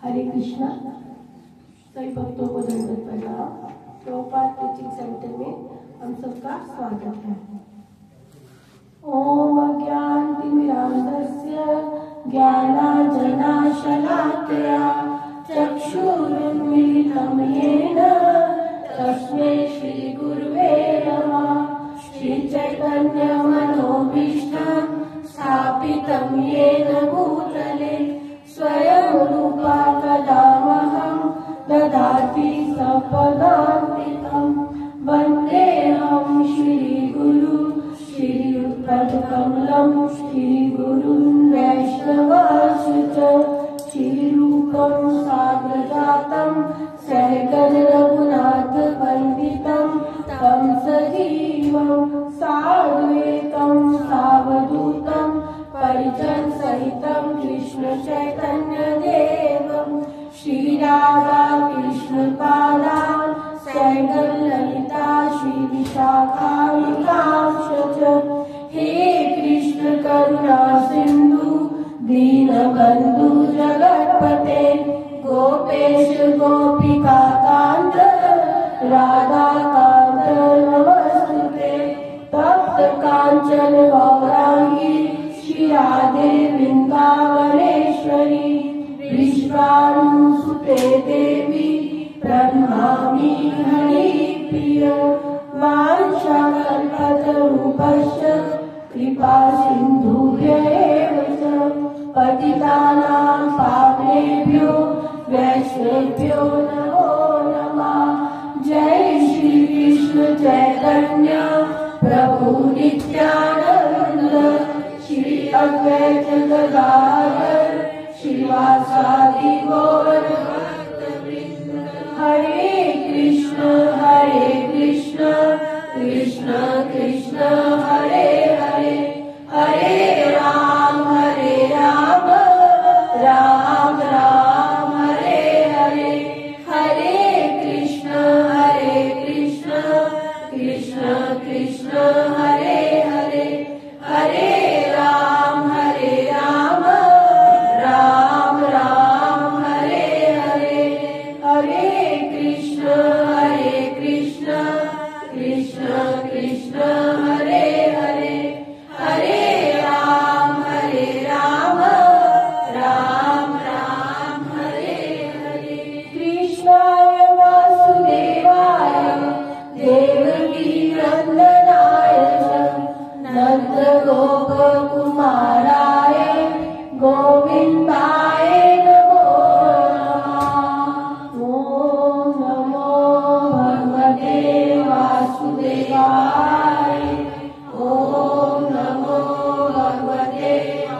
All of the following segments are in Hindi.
हरे कृष्णा। सभी भक्तों को दंडवत प्रणाम। प्रभुपाद टीचिंग सेंटर में हम सबका स्वागत है। ओम अज्ञानतिमिरान्धस्य ज्ञानाञ्जनशलाकया चक्षुरुन्मीलितं येन तस्मै श्रीगुरुवे नमः। श्रीचैतन्यमनोभीष्टं स्थापितं येन भूतले स्वयं रूपा कदा मह्यं ददाति सपदान्तिकं। वन्देऽहं श्रीगुरु श्रीयुतपदकमलं श्रीगुरुन् वैष्णवांश्च। श्रीरूपं साग्रजातं सहगण रघुनाथवन्दितं तं सजीवं साद्वैतं सावधूतं परिजनसहितं कृष्ण चैतन्यदेवं श्रीराधा कृष्णपादान् सहगण ललिता श्रीविशाखान्वितांश्च। हे कृष्ण करुणा सिन्धु दीनबन्धु जगत्पते गोपेश गोपिका कान्त राधाकान्त नमस्तुते। तप्त काञ्चन गौराङ्गी श्रीराधे वृन्दावनेश्वरी विश्वानुसुते देवी प्रणमामि हरिप्रिय। वाञ्छाकल्पतरुभ्यश्च कृपा सिन्धुभ्य एव च पतितानां पावनेभ्यो वैष्णवेभ्यो नमो नमः। जय श्री कृष्ण चैतन्य प्रभु नित्यानंद श्री अद्वैत गदाधर श्रीवासादि गौर भक्तवृंद। हरे कृष्ण कृष्ण कृष्ण हरे हरे हरे राम राम राम हरे हरे। हरे कृष्ण कृष्ण कृष्ण हरे हरे हरे राम राम राम हरे हरे। हरे कृष्ण कृष्ण कृष्ण हरे हरे हरे राम राम राम हरे हरे। कृष्णाय वासुदेवाय देवकी नंदनाय च नंदगोप कुमाराय गोविन्दाय नमो नमः। ओम नमो भगवते वासुदेवाय। ओम नमो भगवते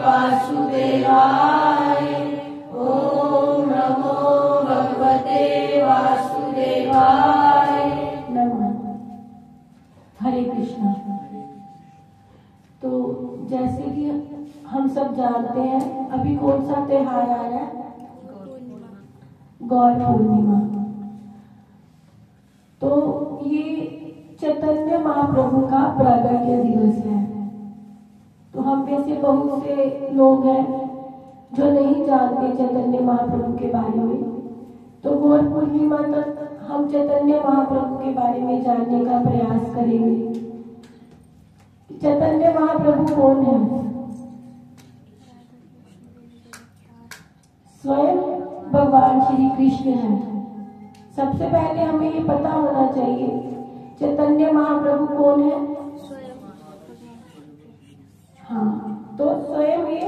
वासुदेवाय। ओम नमो भगवते वासुदेवाय नमः। हरे कृष्णा। तो जैसे कि हम सब जानते हैं अभी कौन सा त्योहार आ रहा है? गौर पूर्णिमा। तो ये चैतन्य महाप्रभु का प्रागट्य दिवस है। तो हम में से बहुत से लोग हैं जो नहीं जानते चैतन्य महाप्रभु के बारे में। तो गौर पूर्णिमा तक हम चैतन्य महाप्रभु के बारे में जानने का प्रयास करेंगे। चैतन्य महाप्रभु कौन है? स्वयं भगवान श्री कृष्ण है। सबसे पहले हमें ये पता होना चाहिए चैतन्य महाप्रभु कौन है। हाँ, तो स्वयं ये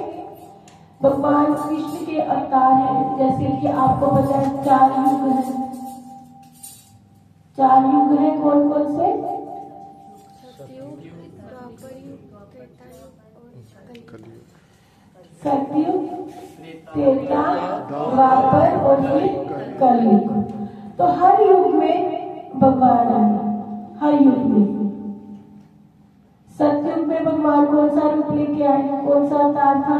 भगवान कृष्ण के अवतार हैं। जैसे कि आपको पता है 4 युग है। 4 युग है कौन कौन से? सतयुग, त्रेता, द्वापर और फिर कलयुग। तो हर युग में भगवान आए। हर युग में सतयुग में भगवान कौन सा रूप लेके आए? कौन सा अवतार था?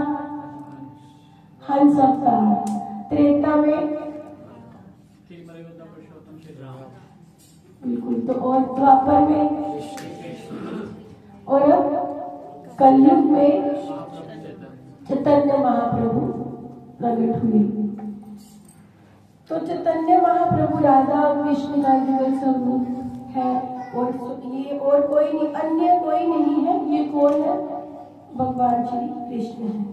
हंस अवतार। त्रेता में बिल्कुल। तो और द्वापर में और अब कलयुग में चैतन्य महाप्रभु प्रकट हुए। तो चैतन्य महाप्रभु राधा और कृष्ण का युगल स्वरूप है, और ये और कोई नहीं, अन्य कोई नहीं है। ये कौन है? भगवान श्री कृष्ण है।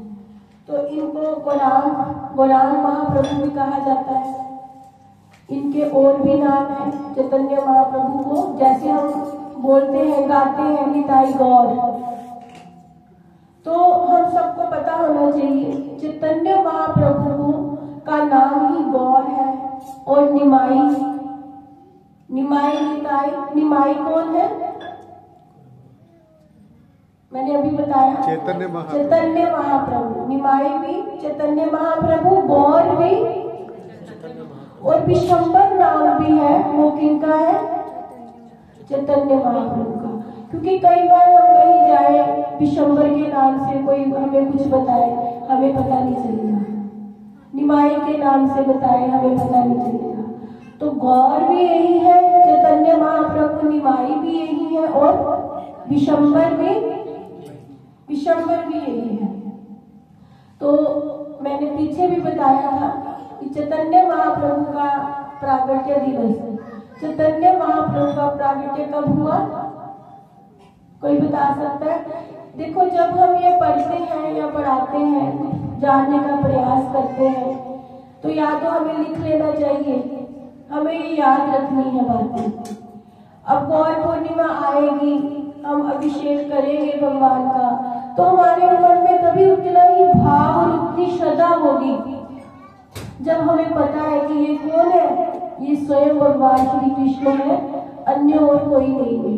तो इनको गौरांग महाप्रभु भी कहा जाता है। इनके और भी नाम है चैतन्य महाप्रभु को, जैसे हम बोलते हैं, गाते हैं निताई गौर। तो हम सबको पता होना चाहिए चैतन्य महाप्रभु का नाम ही गौर है। और निमाई निताई, निमाई कौन है? मैंने अभी बताया चैतन्य महाप्रभु। निमाई भी चैतन्य महाप्रभु, गौर भी, और विशंबर नाम भी है। वो किनका है? चैतन्य महाप्रभु का। क्योंकि कई बार हम कहीं जाए, विशंबर के नाम से कोई हमें कुछ बताए, हमें पता नहीं चलेगा। निमाई के नाम से बताए, हमें पता नहीं चलेगा। तो गौर भी यही है चैतन्य महाप्रभु, निमाई भी यही है, और विशंबर भी यही है। तो मैंने पीछे भी बताया था कि चैतन्य महाप्रभु का प्रागट्य दिवस, चैतन्य महाप्रभु का प्रागट्य कब हुआ? कोई बता सकता है? देखो, जब हम ये पढ़ते हैं या पढ़ाते हैं, जानने का प्रयास करते हैं, तो या तो हमें लिख लेना चाहिए, हमें ये याद रखनी है बातें। अब गौर पूर्णिमा आएगी, हम अभिषेक करेंगे भगवान का, तो हमारे मन में तभी उतना ही भाव और उतनी श्रद्धा होगी जब हमें पता है कि ये कौन है? ये स्वयं भगवान श्री कृष्ण है, अन्य और कोई नहीं है।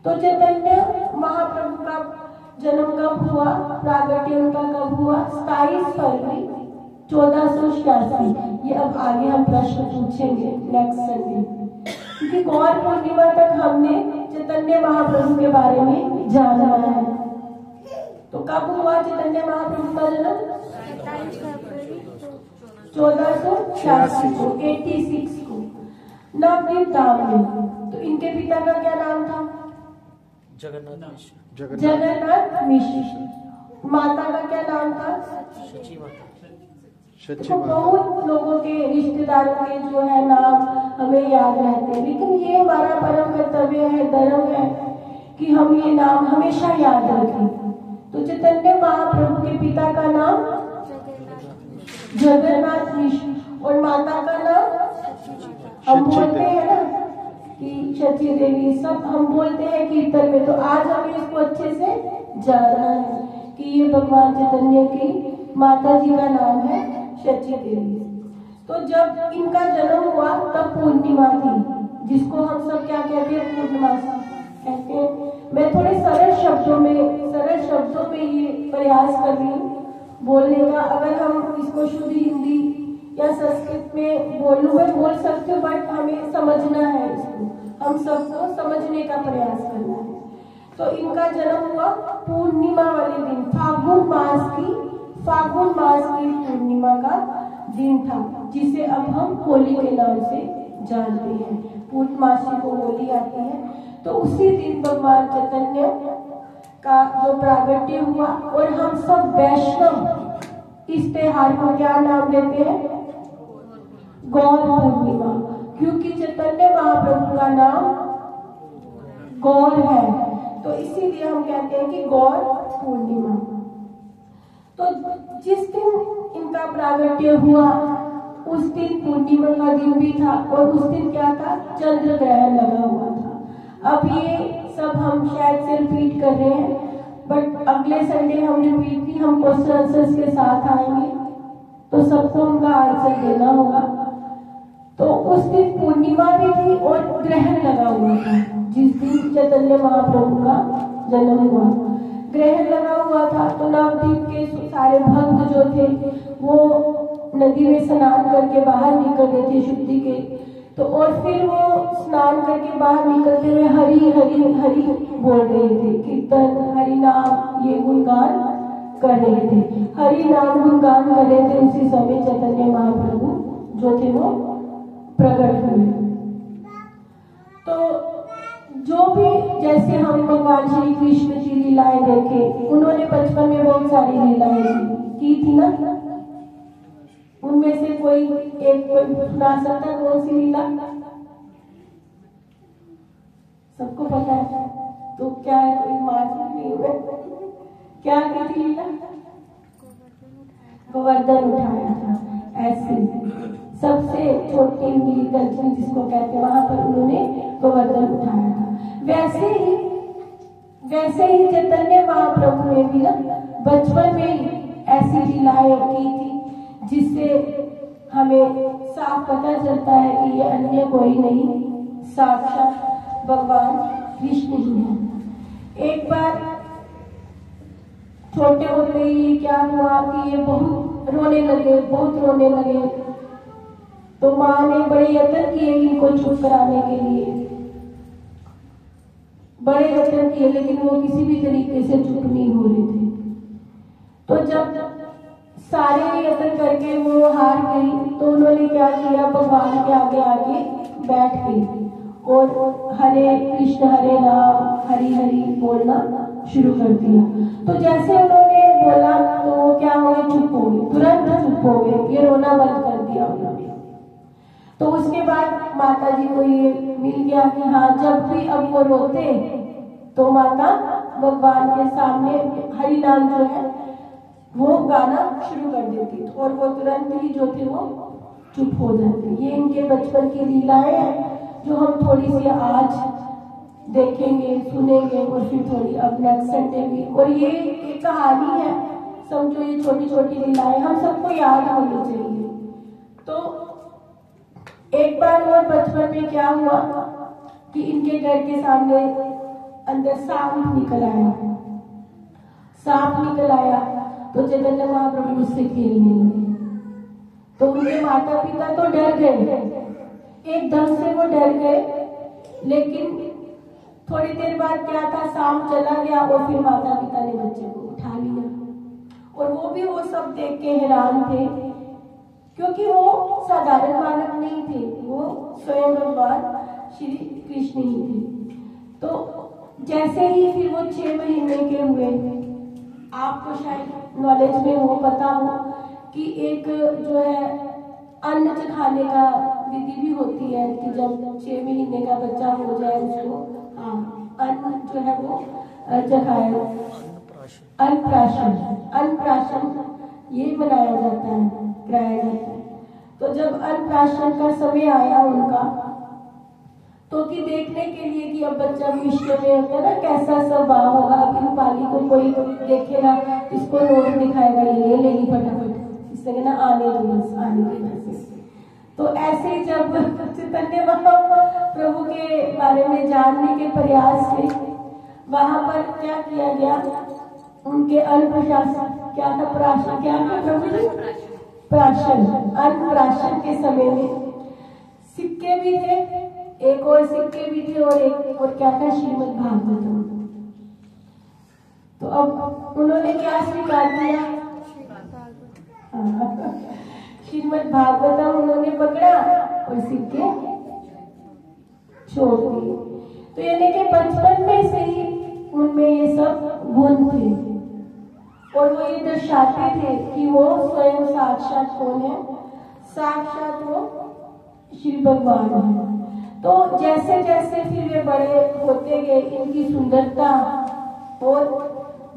तो चैतन्य महाप्रभु का जन्म कब हुआ? प्रागट्य उनका कब हुआ? 27 फरवरी 1486। ये अब आगे हम प्रश्न पूछेंगे नेक्स्ट संडे, क्योंकि गौर पूर्णिमा तक हमने चैतन्य महाप्रभु के बारे में जाना है। तो कब हुआ चैतन्य महाप्रभु का जन्म? 1486 को, 86 को, नवदीप धाम में। तो इनके पिता का क्या नाम था? जगन्नाथ मिश्र। माता का क्या नाम था? तो बहुत लोगों के रिश्तेदारों के जो है नाम हमें याद रहते हैं, लेकिन ये हमारा परम कर्तव्य है, धर्म है कि हम ये नाम हमेशा याद रखें। तो चैतन्य महाप्रभु के पिता का नाम जगन्नाथ मिश्र, और माता का नाम हम बोलते हैं ना कि शची देवी, सब हम बोलते हैं कीर्तन में। तो आज हमें इसको अच्छे से जानना है कि ये भगवान चैतन्य की माता जी का नाम है शची देवी। तो जब इनका जन्म हुआ तब पूर्णिमा थी, जिसको हम सब क्या कहते हैं? पूर्णमासी कहते हैं। मैं थोड़े सरल शब्दों में ये प्रयास कर रही हूँ बोलने का। अगर हम इसको शुद्ध हिंदी या संस्कृत में मैं बोल सकती हूँ, बट हमें समझना है इसको, हम सबको समझने का प्रयास करना है। तो इनका जन्म हुआ पूर्णिमा वाले दिन, फागुन मास की पूर्णिमा का दिन था, जिसे अब हम होली के नाम से जानते हैं। पूर्णमासी को होली आती है। तो उसी दिन भगवान चैतन्य का जो प्रागट्य हुआ, और हम सब वैष्णव इस त्योहार को क्या नाम देते हैं? गौर पूर्णिमा, क्योंकि चैतन्य महाप्रभु का नाम गौर है, तो इसीलिए हम कहते हैं कि गौर पूर्णिमा। तो जिस दिन इनका प्रागट्य हुआ उस दिन पूर्णिमा का दिन भी था, और उस दिन क्या था? चंद्र ग्रहण लगा हुआ था। अब ये सब हम शायद से रिपीट कर रहे हैं, बट अगले संडे हम रिपीट भी, हम क्वेश्चन आंसर्स के साथ आएंगे, तो सबको उनका आंसर देना होगा। तो उस दिन पूर्णिमा भी थी और ग्रहण लगा हुआ था, जिस दिन चैतन्य महाप्रभु का जन्म हुआ। ग्रहण लगा हुआ था, तो नवद्वीप के सारे भक्त जो थे वो नदी में स्नान करके बाहर निकल रहे थे शुद्धि के। तो और फिर वो स्नान करके बाहर निकलते हुए हरि हरि हरि बोल रहे थे, कीर्तन, हरि नाम, ये गुणगान कर रहे थे। हरि नाम गुणगान कर रहे थे। उसी समय चैतन्य महाप्रभु जो थे वो प्रकट हुए। तो जो भी, जैसे हम भगवान श्री कृष्ण की लीलाएं देखे, उन्होंने बचपन में बहुत सारी लीलाएं की थी ना। उनमें से कोई सुना सकता है कौन सी लीला? सबको पता है, तो क्या है, कोई मार्जिन नहीं हुआ? क्या की थी लीला? गोवर्धन उठाया था। ऐसे सबसे छोटी उंगली गलती जिसको कहते हैं, वहां पर उन्होंने गोवर्धन उठाया था। वैसे ही चैतन्य महाप्रभु ने भी ना बचपन में ही ऐसी लीलाएं की थी, जिससे हमें साफ पता चलता है कि ये अन्य कोई नहीं, साक्षात भगवान कृष्ण ही है। एक बार छोटे होते ही क्या हुआ कि ये बहुत रोने लगे। तो माँ ने बड़े यत्न किए इनको चुप कराने के लिए, बड़े यत्न किए, लेकिन वो किसी भी तरीके से चुप नहीं हो रहे थे। तो जब सारे यत्न करके वो हार गई, तो उन्होंने क्या किया, भगवान के आगे आके बैठ गई और हरे कृष्ण हरे राम हरि हरि बोलना शुरू कर दिया। तो जैसे उन्होंने बोला तो वो क्या हो गए, चुप हो गए, तुरंत चुप हो गए, ये रोना बंद कर दिया उन्होंने। तो उसके बाद माता जी को ये मिल गया कि हाँ, जब भी अब वो रोते तो माता भगवान के सामने हरि नाम जो है वो गाना शुरू कर देती, और वो तुरंत ही जो थे वो चुप हो जाते। ये इनके बचपन की लीलाएं हैं जो हम थोड़ी सी आज देखेंगे, सुनेंगे, और फिर थोड़ी अब नेक्स्ट संडे भी। और ये एक कहानी है, समझो ये छोटी छोटी लीलाएं हम सबको याद होनी चाहिए। तो एक बार और बचपन में क्या हुआ कि इनके घर के सामने अंदर सांप निकल आया। तो चैतन्य महाप्रभु उससे खेलने लगे। तो उनके माता पिता तो डर गए, एकदम से वो डर गए, लेकिन थोड़ी देर बाद क्या था, सांप चला गया और फिर माता पिता ने बच्चे को उठा लिया। और वो भी वो सब देख के हैरान थे, क्योंकि वो साधारण मानव नहीं थे, वो स्वयं भगवान श्री कृष्ण ही थे। तो जैसे ही फिर वो 6 महीने के हुए, आपको शायद नॉलेज में हो, पता हो कि एक जो है अन्न चखाने का विधि भी होती है कि जब 6 महीने का बच्चा हो जाए उसको अन्न जो है वो चखाया, अन्नप्राशन ये मनाया जाता है, कराया जाता है। तो जब अन्नप्राशन का समय आया उनका, तो कि देखने के लिए कि अब बच्चा विश्व में होता है ना, कैसा स्वभाव होगा। अब रूपाली को कोई देखेगा, इसको नोट दिखाएगा, ये ले लेगी फटाफट, इससे ना आने बस। तो ऐसे जब चैतन्य प्रभु के बारे में जानने के प्रयास से वहां पर क्या किया गया, उनके अन्नप्राशन क्या था, प्राशन क्या था प्रभु जी, प्राशन, अन्नप्राशन के समय में सिक्के भी थे, एक और सिक्के भी थे, और एक और क्या था, श्रीमद् भागवतम। तो अब उन्होंने क्या स्वीकार किया, श्रीमद् भागवतम उन्होंने पकड़ा और सिक्के छोड़ दिए। तो यानी कि बचपन में से ही उनमें ये सब गुण थे, और वो ये दर्शाते थे कि वो स्वयं साक्षात कौन है, साक्षात वो श्री भगवान है। तो जैसे जैसे फिर वे बड़े होते गए, इनकी सुंदरता और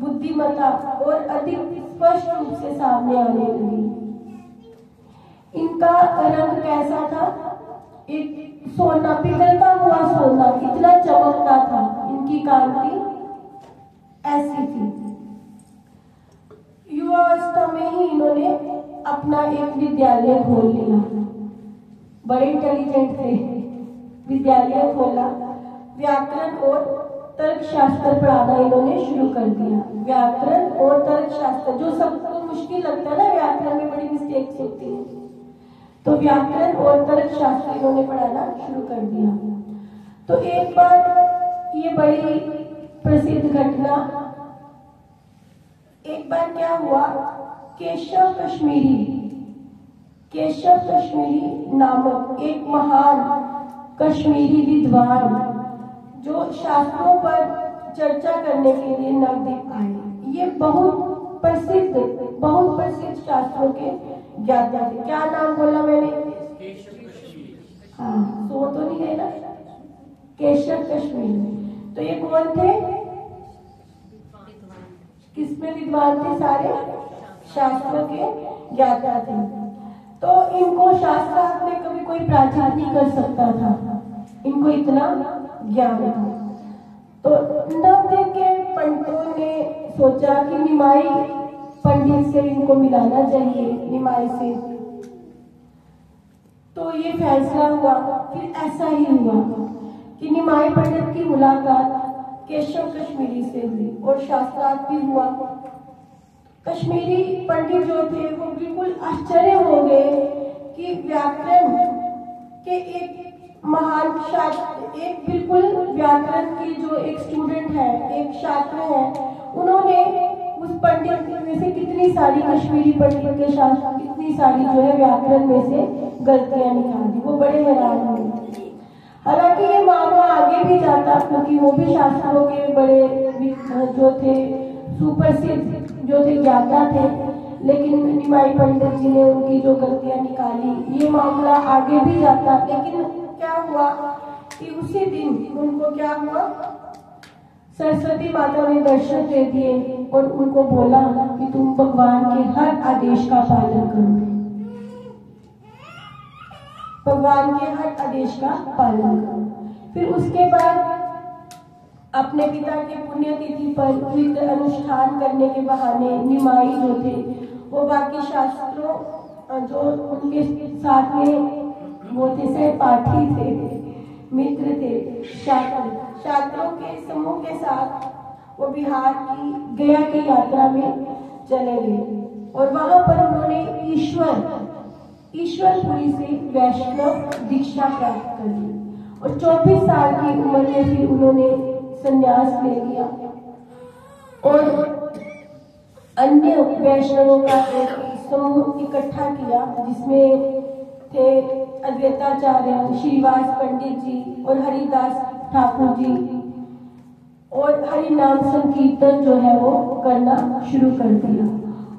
बुद्धिमत्ता और अधिक स्पष्ट रूप से सामने आने लगी। इनका रंग कैसा था, एक सोना, पिघलता हुआ सोना, इतना चमकता था, इनकी कांति ऐसी थी। युवावस्था में ही इन्होंने अपना एक विद्यालय खोल लिया, बड़े इंटेलिजेंट थे, विद्यालय खोला, व्याकरण और तर्क शास्त्र पढ़ाना इन्होंने शुरू कर दिया। व्याकरण और तर्क शास्त्र जो सबको मुश्किल लगता है ना, व्याकरण में बड़ी मिस्टेक्स होती हैं, तो व्याकरण और तर्क शास्त्र इन्होंने पढ़ाना शुरू कर दिया। तो एक बार ये बड़ी प्रसिद्ध घटना, एक बार क्या हुआ, केशव कश्मीरी नामक एक महान कश्मीरी विद्वान जो शास्त्रों पर चर्चा करने के लिए नवद्वीप आए। ये बहुत प्रसिद्ध शास्त्रों के ज्ञाता थे। क्या नाम बोला मैंने? हाँ, सो तो नहीं गए ना? केशव कश्मीरी। तो ये कौन थे? किसमें विद्वान थे? सारे शास्त्रों के ज्ञाता थे। तो इनको शास्त्रार्थ में कभी कोई प्राचीन नहीं कर सकता था, इनको इतना ज्ञान था। तो नवदेव के पंडितों ने सोचा कि निमाई पंडित से इनको मिलाना चाहिए, निमाई से। तो ये फैसला हुआ। फिर ऐसा ही हुआ कि निमाई पंडित की मुलाकात केशव कश्मीरी से हुई और शास्त्रार्थ भी हुआ। कश्मीरी पंडित जो थे वो बिल्कुल आश्चर्य हो गए कि व्याकरण के एक महान शास्त्र, एक बिल्कुल व्याकरण के जो एक स्टूडेंट है, एक छात्र है, उन्होंने उस पंडित में से कितनी सारी, कश्मीरी पंडित के शास्त्र कितनी सारी जो है व्याकरण में से गलतियां निकाली। वो बड़े हैरान हुए। हालांकि ये मामला आगे भी जाता, क्योंकि वो भी शास्त्रों के बड़े जो थे, सुप्रसिद्ध जो थे ज्ञाता थे, लेकिन निमाई पंडित जी ने उनकी जो गलतियां निकाली, ये मामला आगे भी जाता। लेकिन क्या हुआ कि उसी दिन उनको क्या हुआ, सरस्वती माता ने दर्शन दे दिए और उनको बोला कि तुम भगवान के हर आदेश का पालन करो, भगवान के हर आदेश का पालन करो। फिर उसके बाद अपने पिता के पुण्यतिथि पर पवित्र अनुष्ठान करने के बहाने निमाई जो थे वो बाकी शास्त्रों जो उनके साथ में वो थे, सहपाठी थे, मित्र थे, छात्रों के समूह के साथ वो बिहार की गया की यात्रा में चले गए और वहां पर उन्होंने ईश्वरपुरी से वैष्णव दीक्षा प्राप्त कर ली और 24 साल की उम्र में फिर उन्होंने संन्यास ले लिया और अन्य वैष्णवों का एक समूह इकट्ठा किया, जिसमें थे अद्वैताचार्य श्रीवास पंडित जी और हरिदास ठाकुर जी, और हरि नाम संकीर्तन जो है वो करना शुरू कर दिया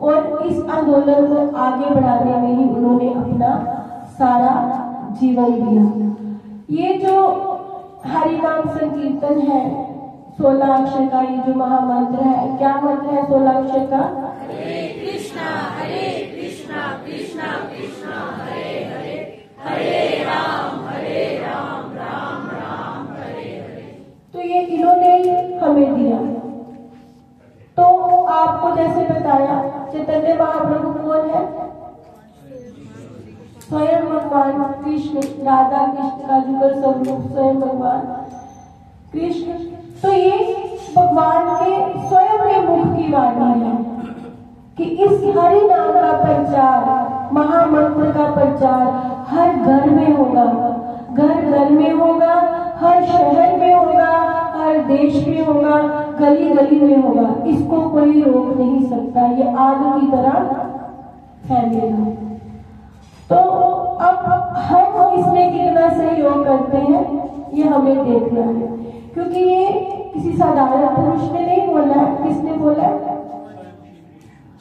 और इस आंदोलन को आगे बढ़ाने में ही उन्होंने अपना सारा जीवन दिया। ये जो हरि नाम संकीर्तन है, 16 अक्षर का ये जो महामंत्र है, क्या मंत्र है 16 अक्षर का? हरे कृष्णा कृष्णा कृष्णा हरे हरे, हरे राम राम राम हरे हरे। तो ये इन्होंने हमें दिया। तो आपको जैसे बताया, चैतन्य महाप्रभु कौन है? स्वयं भगवान कृष्ण, राधा कृष्ण का जुगल स्वरूप स्वयं भगवान कृष्ण। तो ये भगवान के स्वयं के मुख की वाणी है कि इस हरि नाम का प्रचार, महामंत्र का प्रचार हर घर में होगा, घर घर में होगा, हर शहर में होगा, हर देश में होगा, गली गली में होगा। इसको कोई रोक नहीं सकता, ये आग की तरह फैलेगा। तो अब हम इसमें कितना सहयोग करते हैं ये हमें देखना है, क्योंकि ये किसी साधारण पुरुष ने नहीं बोला है। किसने बोला है?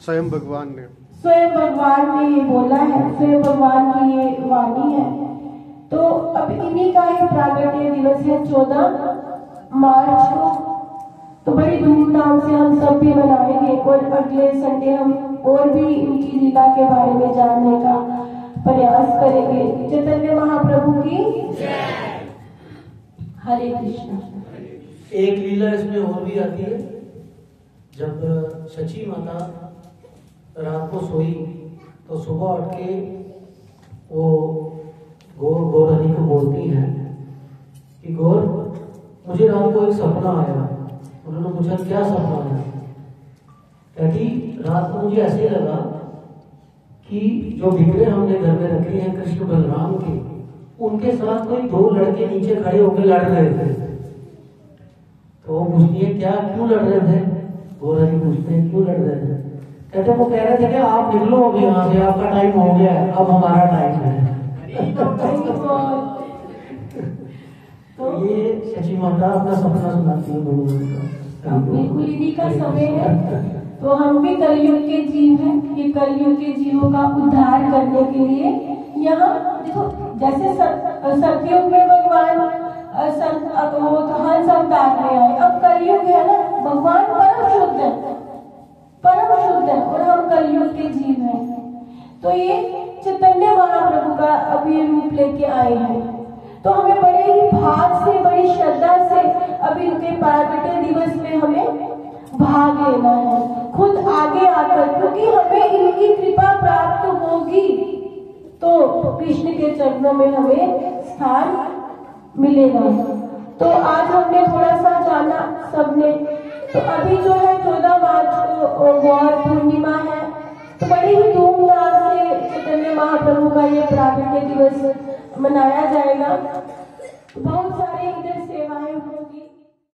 स्वयं भगवान ने, स्वयं भगवान ने ये बोला है, स्वयं भगवान की ये वाणी है। तो अब इन्हीं का ही प्रागट्य दिवस है 14 मार्च को, तो बड़ी धूमधाम से हम सब भी मनाएंगे और अगले संडे हम और भी इनकी लीला के बारे में जानने का प्रयास करेंगे। चैतन्य महाप्रभु की जय। हरे कृष्ण। एक लीला इसमें और भी आती है, जब सची माता रात को सोई तो सुबह उठ के वो गौरहरी को बोलती है कि गौर, मुझे रात को एक सपना आया। उन्होंने पूछा क्या सपना आया? कहती रात को मुझे ऐसे लगा कि जो बिगड़े हमने घर में रखे हैं कृष्ण बलराम के, उनके साथ कोई 2 लड़के नीचे खड़े होकर लड़ रहे थे। तो वो पूछती है क्या, क्यों लड़ रहे थे? गौरहरी पूछते हैं क्यों लड़ रहे थे? कहते वो कह रहे थे कि आप निकलो अभी यहाँ से, आपका टाइम हो गया है, अब हमारा टाइम है। तो ये सची माता अपना सपना सुनाती है। बिल्कुल इन्हीं का समय है। तो हम भी कलयुग के जीव हैं। ये कलयुग के जीवों का उद्धार करने के लिए यहाँ देखो, जैसे सतयुग में भगवान वो हंस अवतार में आए, अब कलयुग है ना, भगवान परम शुद्ध है, परम शुद्ध है, और हम कलयुग के जीव हैं। तो ये चैतन्य महाप्रभु का अब ये रूप लेके आए हैं। तो हमें बड़े ही भाव से, बड़ी श्रद्धा से अब इनके प्राकट्य दिवस में हमें भाग लेना है, खुद आगे आकर, क्योंकि हमें इनकी कृपा प्राप्त होगी तो कृष्ण के चरणों में हमें स्थान मिलेगा। तो आज हमने थोड़ा सा जाना सबने। तो अभी जो है 14 मार्च को गौर पूर्णिमा है, तो बड़ी ही धूमधाम से चैतन्य महाप्रभु का ये प्राकट्य दिवस मनाया जाएगा। बहुत सारे इधर सेवाएं